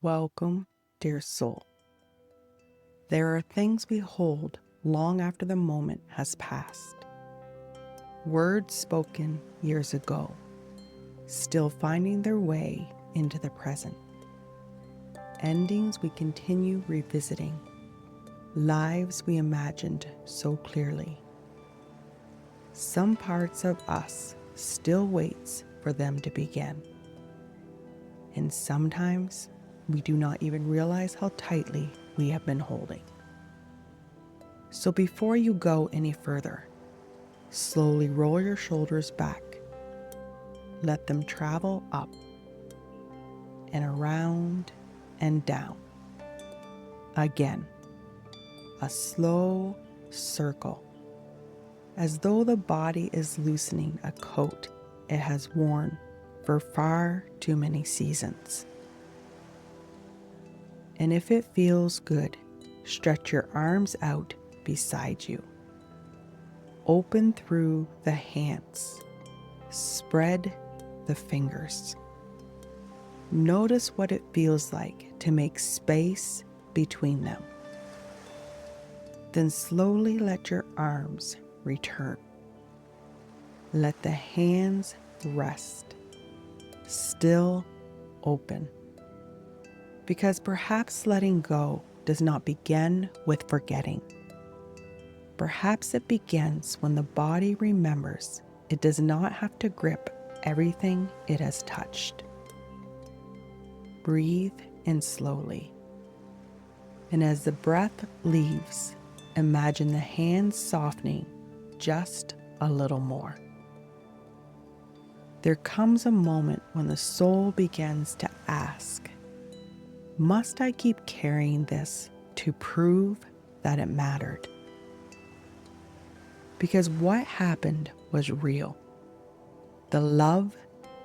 Welcome, dear soul. There are things we hold long after the moment has passed. Words spoken years ago, still finding their way into the present. Endings we continue revisiting. Lives we imagined so clearly. Some parts of us still waits for them to begin. And sometimes we do not even realize how tightly we have been holding. So before you go any further, slowly roll your shoulders back. Let them travel up and around and down. Again, a slow circle, as though the body is loosening a coat it has worn for far too many seasons. And if it feels good, stretch your arms out beside you. Open through the hands. Spread the fingers. Notice what it feels like to make space between them. Then slowly let your arms return. Let the hands rest, still open. Because perhaps letting go does not begin with forgetting. Perhaps it begins when the body remembers it does not have to grip everything it has touched. Breathe in slowly. And as the breath leaves, imagine the hands softening just a little more. There comes a moment when the soul begins to ask, must I keep carrying this to prove that it mattered? Because what happened was real. The love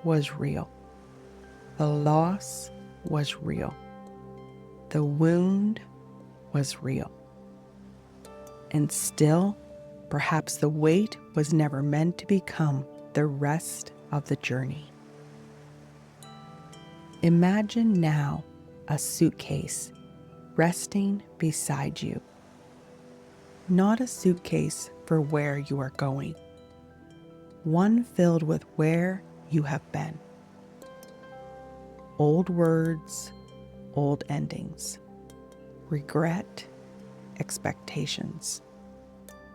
was real. The loss was real. The wound was real. And still, perhaps the weight was never meant to become the rest of the journey. Imagine now a suitcase resting beside you. Not a suitcase for where you are going. One filled with where you have been. Old words, old endings. Regret, expectations.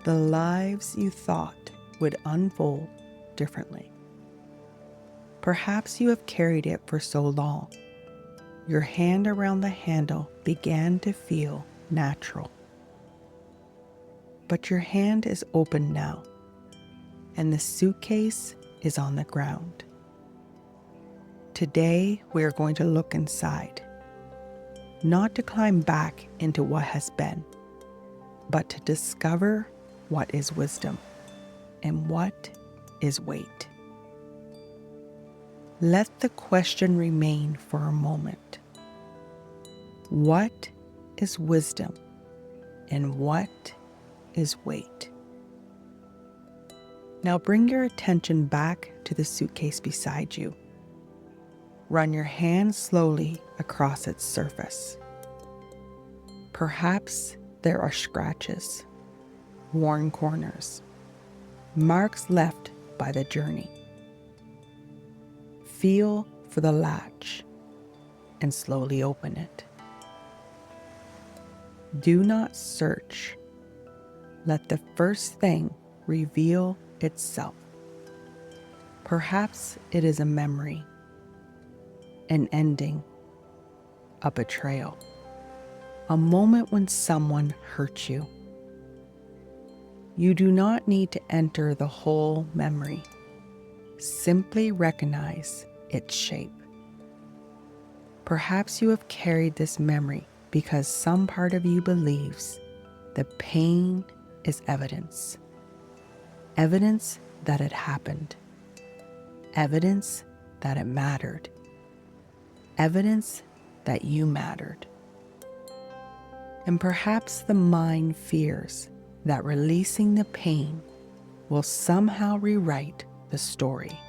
The lives you thought would unfold differently. Perhaps you have carried it for so long. Your hand around the handle began to feel natural. But your hand is open now, and the suitcase is on the ground. Today, we are going to look inside, not to climb back into what has been, but to discover what is wisdom and what is weight. Let the question remain for a moment. What is wisdom and what is weight? Now bring your attention back to the suitcase beside you. Run your hand slowly across its surface. Perhaps there are scratches, worn corners, marks left by the journey. Feel for the latch and slowly open it. Do not search. Let the first thing reveal itself. Perhaps it is a memory, an ending, a betrayal, a moment when someone hurt you. You do not need to enter the whole memory. Simply recognize its shape. Perhaps you have carried this memory because some part of you believes the pain is evidence. Evidence that it happened. Evidence that it mattered. Evidence that you mattered. And perhaps the mind fears that releasing the pain will somehow rewrite the story.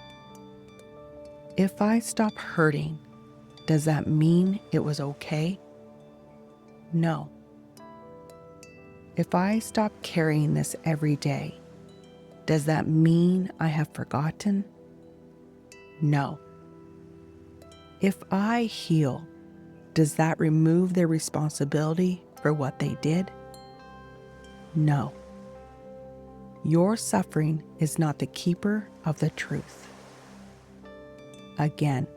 If I stop hurting, Does that mean it was okay? No. If I stop carrying this every day, does that mean I have forgotten? No. If I heal, does that remove their responsibility for what they did? No. Your suffering is not the keeper of the truth. Again,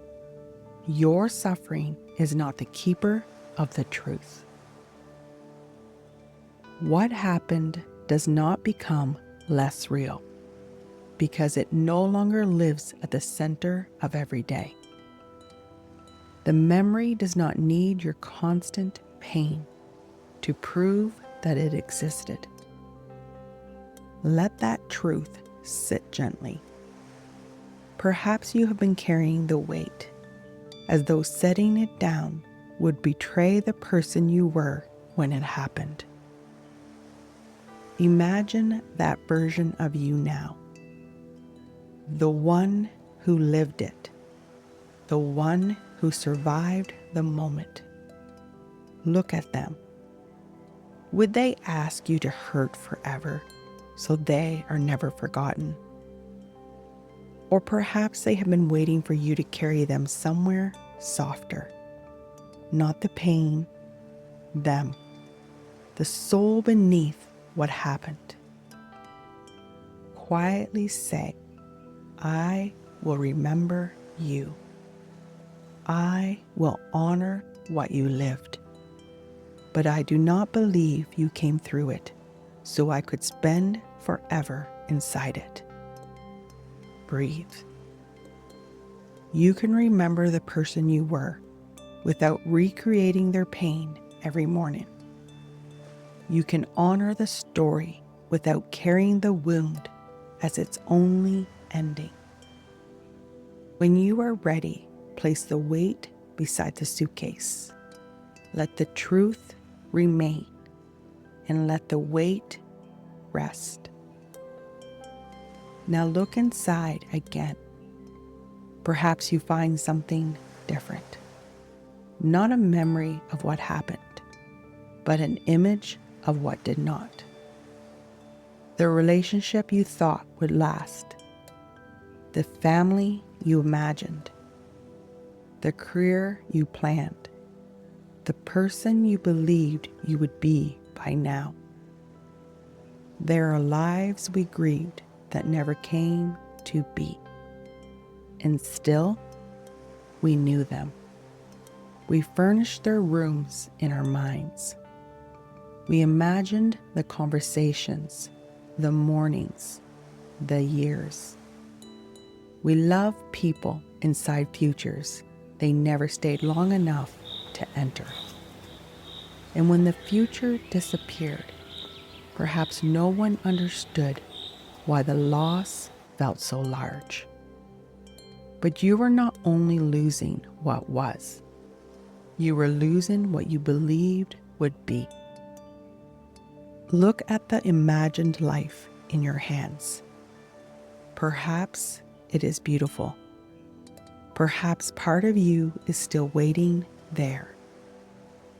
your suffering is not the keeper of the truth. What happened does not become less real because it no longer lives at the center of every day. The memory does not need your constant pain to prove that it existed. Let that truth sit gently. Perhaps you have been carrying the weight, as though setting it down would betray the person you were when it happened. Imagine that version of you now, the one who lived it, the one who survived the moment. Look at them. Would they ask you to hurt forever so they are never forgotten? Or perhaps they have been waiting for you to carry them somewhere softer. Not the pain, them, the soul beneath what happened. Quietly say, I will remember you. I will honor what you lived. But I do not believe you came through it, so I could spend forever inside it. Breathe. You can remember the person you were without recreating their pain every morning. You can honor the story without carrying the wound as its only ending. When you are ready, place the weight beside the suitcase. Let the truth remain and let the weight rest. Now look inside again. Perhaps you find something different. Not a memory of what happened, but an image of what did not. The relationship you thought would last. The family you imagined. The career you planned. The person you believed you would be by now. There are lives we grieved that never came to be. And still, we knew them. We furnished their rooms in our minds. We imagined the conversations, the mornings, the years. We loved people inside futures they never stayed long enough to enter. And when the future disappeared, perhaps no one understood why the loss felt so large. But you were not only losing what was, you were losing what you believed would be. Look at the imagined life in your hands. Perhaps it is beautiful. Perhaps part of you is still waiting there,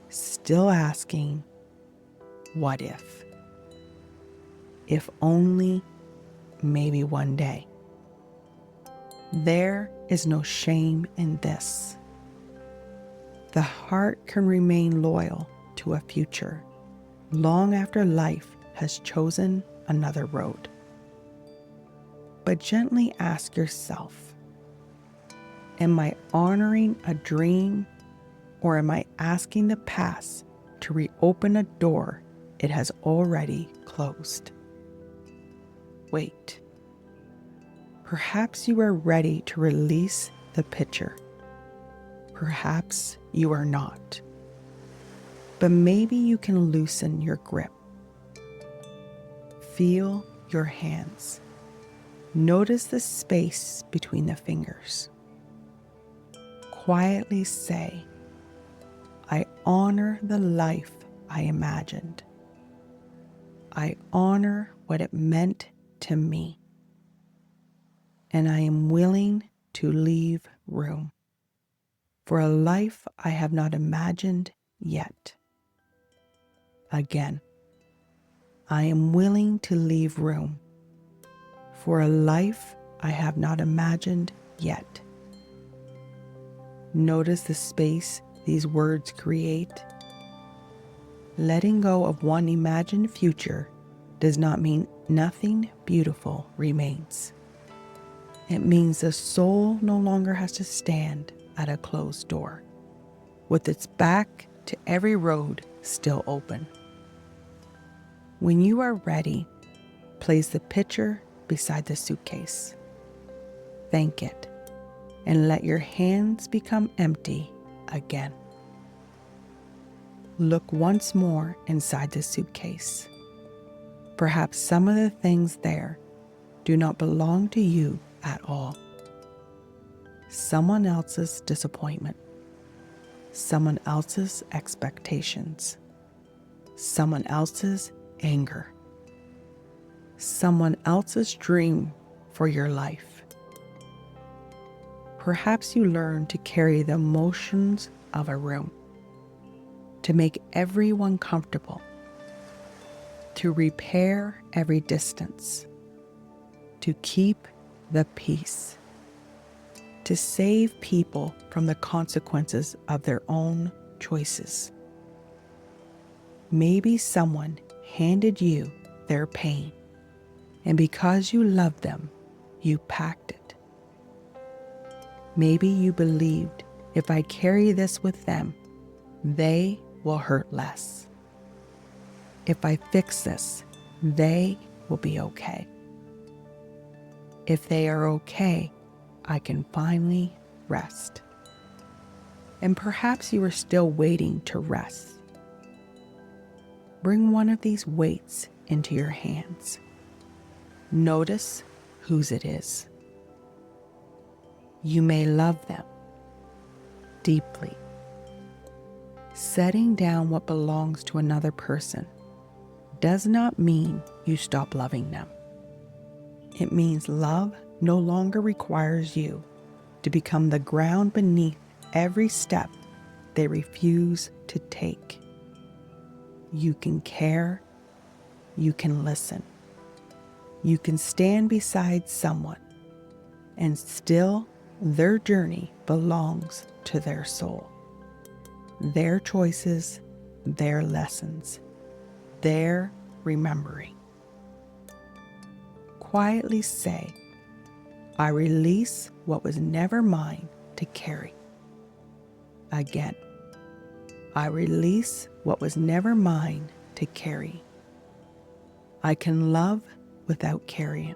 still asking, what if? If only, maybe one day. There is no shame in this. The heart can remain loyal to a future long after life has chosen another road. But gently ask yourself, am I honoring a dream, or am I asking the past to reopen a door it has already closed? Wait. Perhaps you are ready to release the picture. Perhaps you are not. But maybe you can loosen your grip. Feel your hands. Notice the space between the fingers. Quietly say, I honor the life I imagined. I honor what it meant to me. And I am willing to leave room for a life I have not imagined yet. Again, I am willing to leave room for a life I have not imagined yet. Notice the space these words create. Letting go of one imagined future does not mean nothing beautiful remains. It means the soul no longer has to stand at a closed door, with its back to every road still open. When you are ready, place the picture beside the suitcase. Thank it, and let your hands become empty again. Look once more inside the suitcase. Perhaps some of the things there do not belong to you at all. Someone else's disappointment, someone else's expectations, someone else's anger, someone else's dream for your life. Perhaps you learn to carry the emotions of a room, to make everyone comfortable, to repair every distance, to keep the peace, to save people from the consequences of their own choices. Maybe someone handed you their pain, and because you loved them, you packed it. Maybe you believed, if I carry this with them, they will hurt less. If I fix this, they will be okay. If they are okay, I can finally rest. And perhaps you are still waiting to rest. Bring one of these weights into your hands. Notice whose it is. You may love them deeply. Setting down what belongs to another person does not mean you stop loving them. It means love no longer requires you to become the ground beneath every step they refuse to take. You can care, you can listen, you can stand beside someone, and still their journey belongs to their soul, their choices, their lessons, their remembering. Quietly say, I release what was never mine to carry. Again, I release what was never mine to carry. I can love without carrying.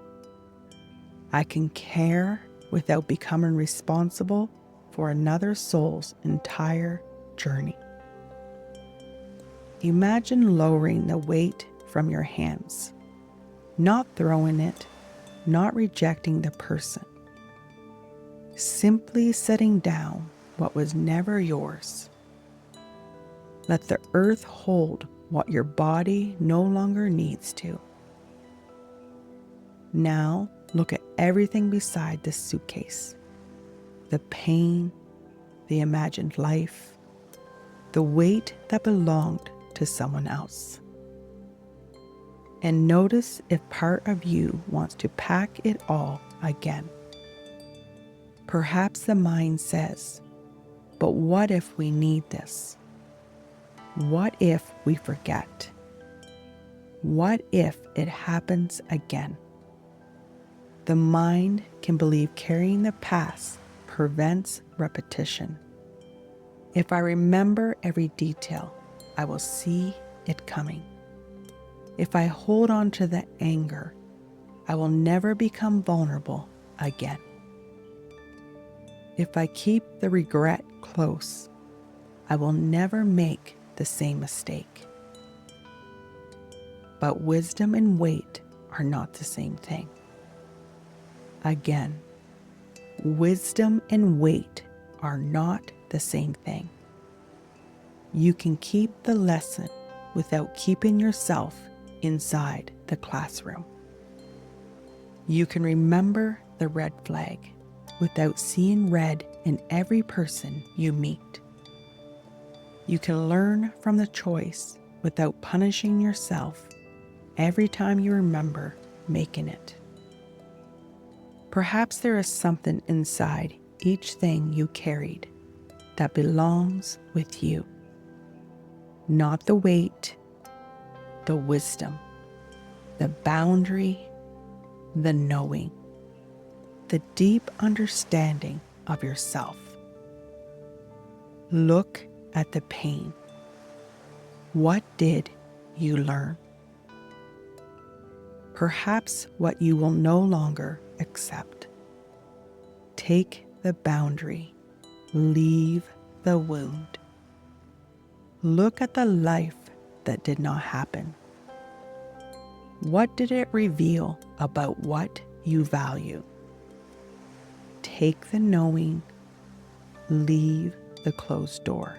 I can care without becoming responsible for another soul's entire journey. Imagine lowering the weight from your hands, not throwing it, not rejecting the person, simply setting down what was never yours. Let the earth hold what your body no longer needs to. Now look at everything beside this suitcase. The pain, the imagined life, the weight that belonged to someone else. And notice if part of you wants to pack it all again. Perhaps the mind says, but what if we need this? What if we forget? What if it happens again? The mind can believe carrying the past prevents repetition. If I remember every detail, I will see it coming. If I hold on to the anger, I will never become vulnerable again. If I keep the regret close, I will never make the same mistake. But wisdom and weight are not the same thing. Again, wisdom and weight are not the same thing. You can keep the lesson without keeping yourself inside the classroom. You can remember the red flag without seeing red in every person you meet. You can learn from the choice without punishing yourself every time you remember making it. Perhaps there is something inside each thing you carried that belongs with you. Not the weight, the wisdom, the boundary, the knowing, the deep understanding of yourself. Look at the pain. What did you learn? Perhaps what you will no longer accept. Take the boundary. Leave the wound. Look at the life that did not happen. What did it reveal about what you value? Take the knowing. Leave the closed door.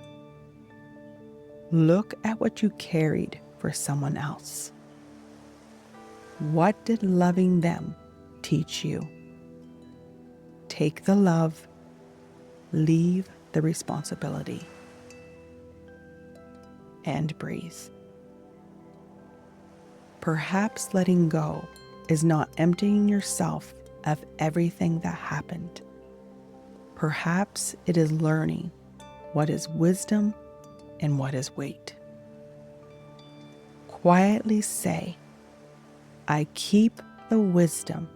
Look at what you carried for someone else. What did loving them teach you? Take the love, leave the responsibility, and breathe. Perhaps letting go is not emptying yourself of everything that happened. Perhaps it is learning what is wisdom and what is weight. Quietly say, I keep the wisdom.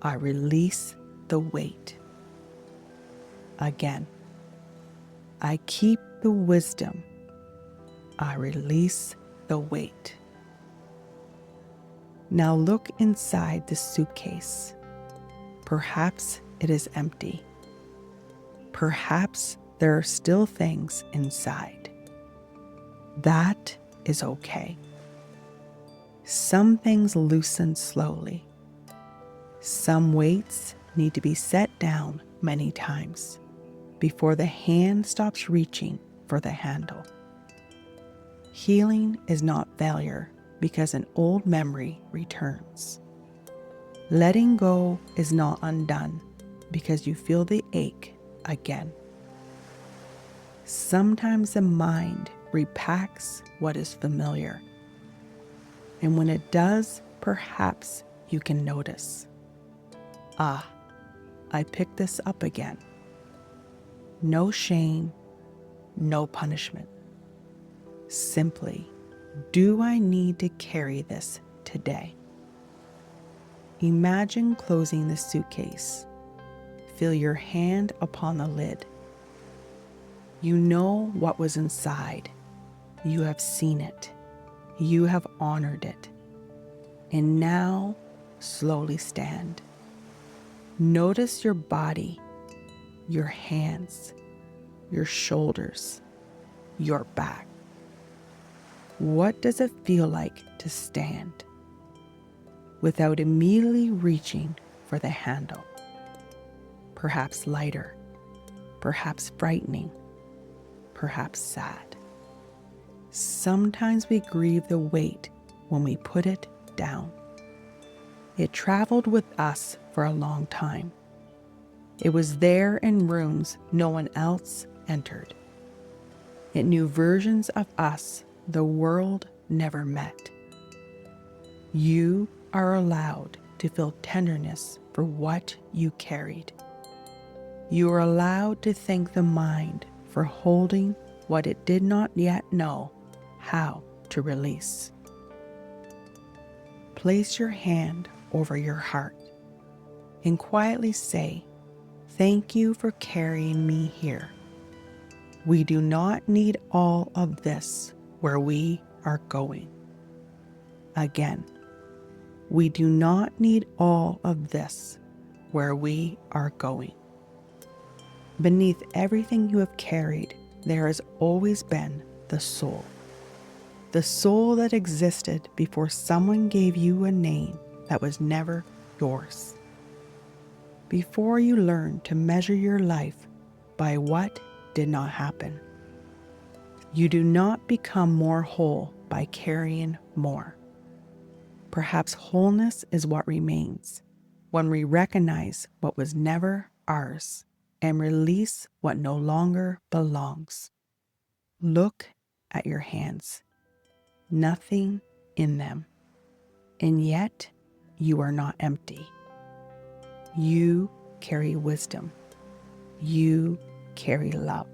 I release the weight. Again, I keep the wisdom. I release the weight. Now look inside the suitcase. Perhaps it is empty. Perhaps there are still things inside. That is okay. Some things loosen slowly. Some weights need to be set down many times before the hand stops reaching for the handle. Healing is not failure because an old memory returns. Letting go is not undone because you feel the ache again. Sometimes the mind repacks what is familiar. And when it does, perhaps you can notice. Ah, I picked this up again. No shame, no punishment. Simply, do I need to carry this today? Imagine closing the suitcase. Feel your hand upon the lid. You know what was inside. You have seen it. You have honored it. And now, slowly stand. Notice your body, your hands, your shoulders, your back. What does it feel like to stand without immediately reaching for the handle? Perhaps lighter, perhaps frightening, perhaps sad. Sometimes we grieve the weight when we put it down. It traveled with us for a long time. It was there in rooms no one else entered. It knew versions of us the world never met. You are allowed to feel tenderness for what you carried. You are allowed to thank the mind for holding what it did not yet know how to release. Place your hand over your heart and quietly say, "Thank you for carrying me here. We do not need all of this where we are going." Again, we do not need all of this where we are going. Beneath everything you have carried, there has always been the soul that existed before someone gave you a name that was never yours. Before you learned to measure your life by what did not happen. You do not become more whole by carrying more. Perhaps wholeness is what remains when we recognize what was never ours and release what no longer belongs. Look at your hands, nothing in them, and yet you are not empty. You carry wisdom. You carry love.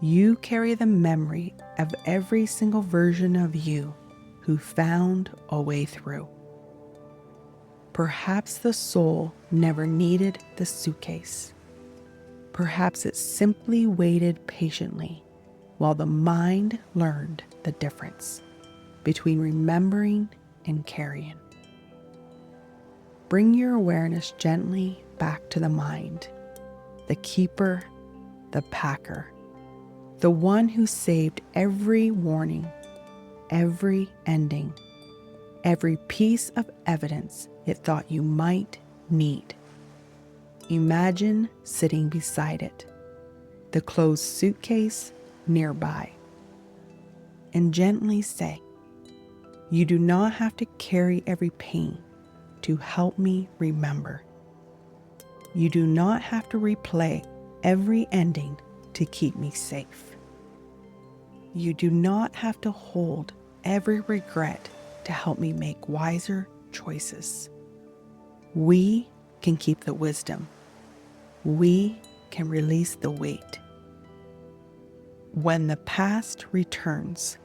You carry the memory of every single version of you who found a way through. Perhaps the soul never needed the suitcase. Perhaps it simply waited patiently while the mind learned the difference between remembering and carrying. Bring your awareness gently back to the mind, the keeper, the packer, the one who saved every warning, every ending, every piece of evidence it thought you might need. Imagine sitting beside it, the closed suitcase nearby, and gently say, "You do not have to carry every pain to help me remember. You do not have to replay every ending to keep me safe. You do not have to hold every regret to help me make wiser choices. We can keep the wisdom. We can release the weight. When the past returns,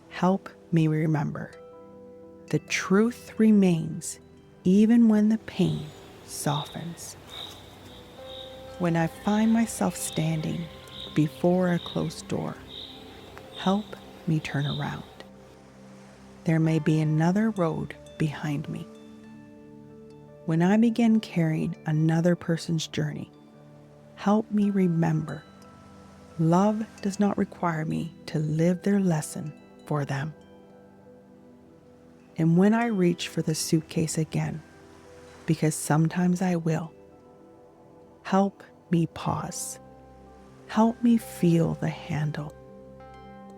help me remember. The truth remains even when the pain softens. When I find myself standing before a closed door, help me turn around. There may be another road behind me. When I begin carrying another person's journey, help me remember. Love does not require me to live their lesson for them. And when I reach for the suitcase again, because sometimes I will, help me pause. Help me feel the handle.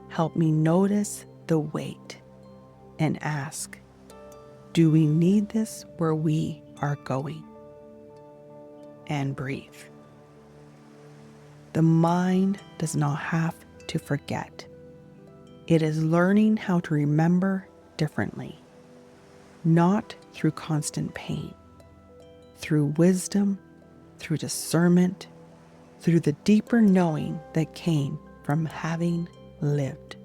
Help me notice the weight and ask, do we need this where we are going? And breathe. The mind does not have to forget. It is learning how to remember differently, not through constant pain, through wisdom, through discernment, through the deeper knowing that came from having lived.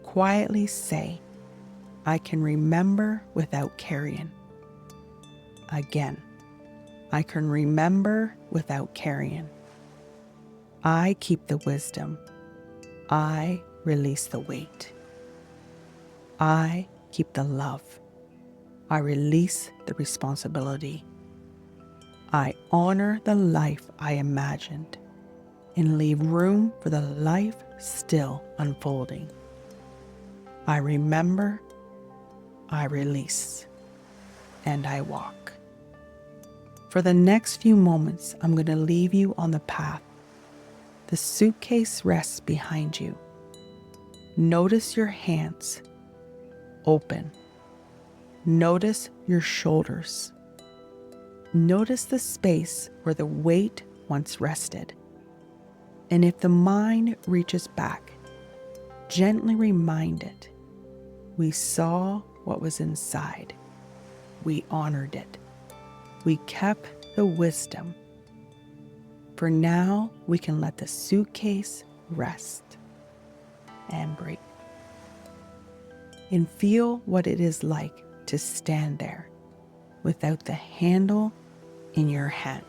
Quietly say, I can remember without carrying. Again, I can remember without carrying. I keep the wisdom. I release the weight. I keep the love. I release the responsibility. I honor the life I imagined and leave room for the life still unfolding. I remember, I release, and I walk. For the next few moments, I'm going to leave you on the path. The suitcase rests behind you. Notice your hands open. Notice your shoulders. Notice the space where the weight once rested. And if the mind reaches back, gently remind it, we saw what was inside. We honored it. We kept the wisdom. For now, we can let the suitcase rest and breathe. And feel what it is like to stand there without the handle in your hand.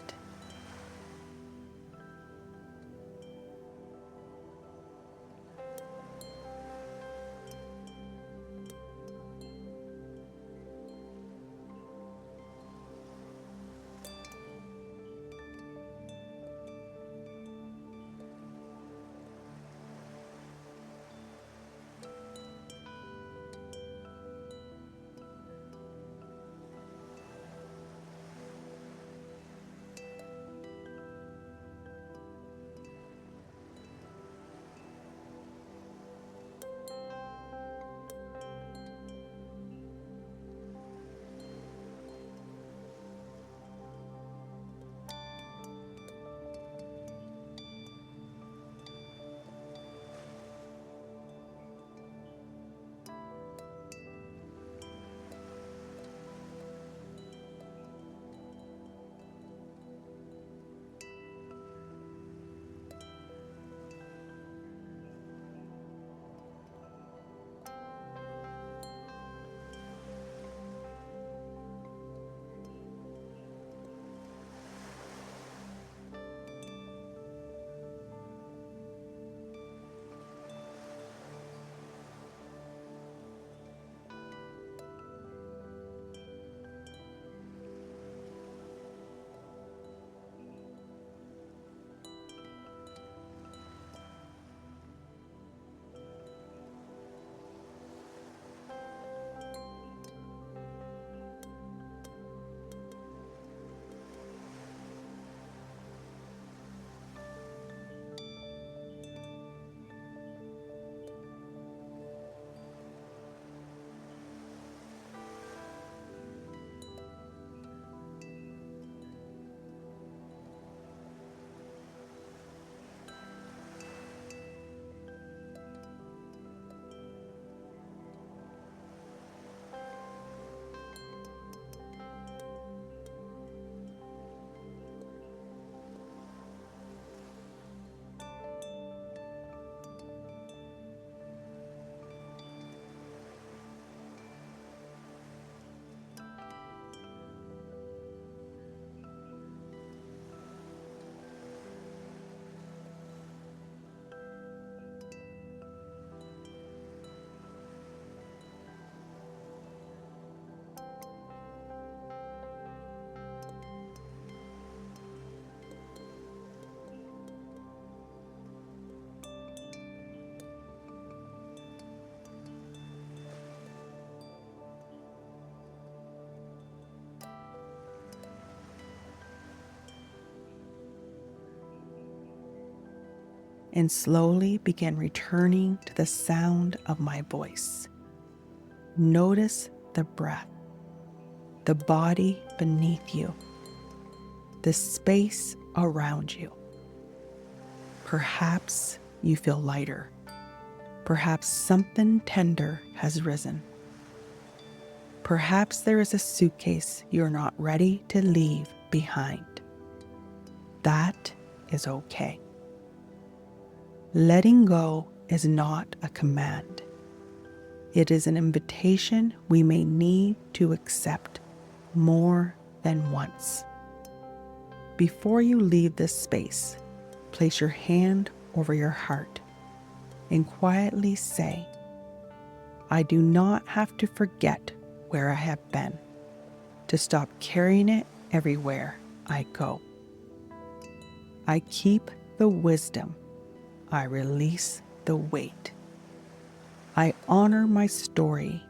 and slowly begin returning to the sound of my voice. Notice the breath, the body beneath you, the space around you. Perhaps you feel lighter. Perhaps something tender has risen. Perhaps there is a suitcase you're not ready to leave behind. That is okay. Letting go is not a command. It is an invitation we may need to accept more than once. Before you leave this space, place your hand over your heart and quietly say, I do not have to forget where I have been to stop carrying it everywhere I go. I keep the wisdom. I release the weight. I honor my story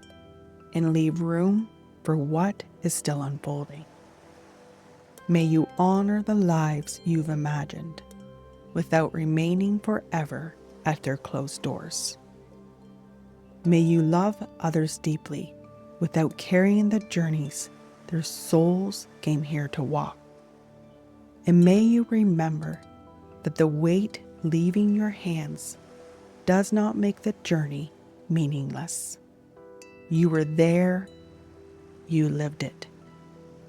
and leave room for what is still unfolding. May you honor the lives you've imagined without remaining forever at their closed doors. May you love others deeply without carrying the journeys their souls came here to walk. And may you remember that the weight leaving your hands does not make the journey meaningless. You were there, you lived it,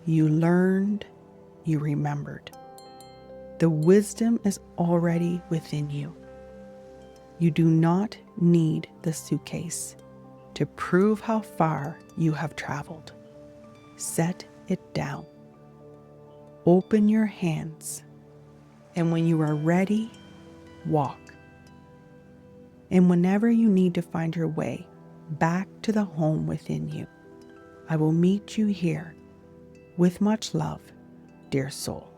you learned, you remembered. The wisdom is already within you. You do not need the suitcase to prove how far you have traveled. Set it down. Open your hands, and when you are ready, walk. And whenever you need to find your way back to the home within you, I will meet you here with much love, dear soul.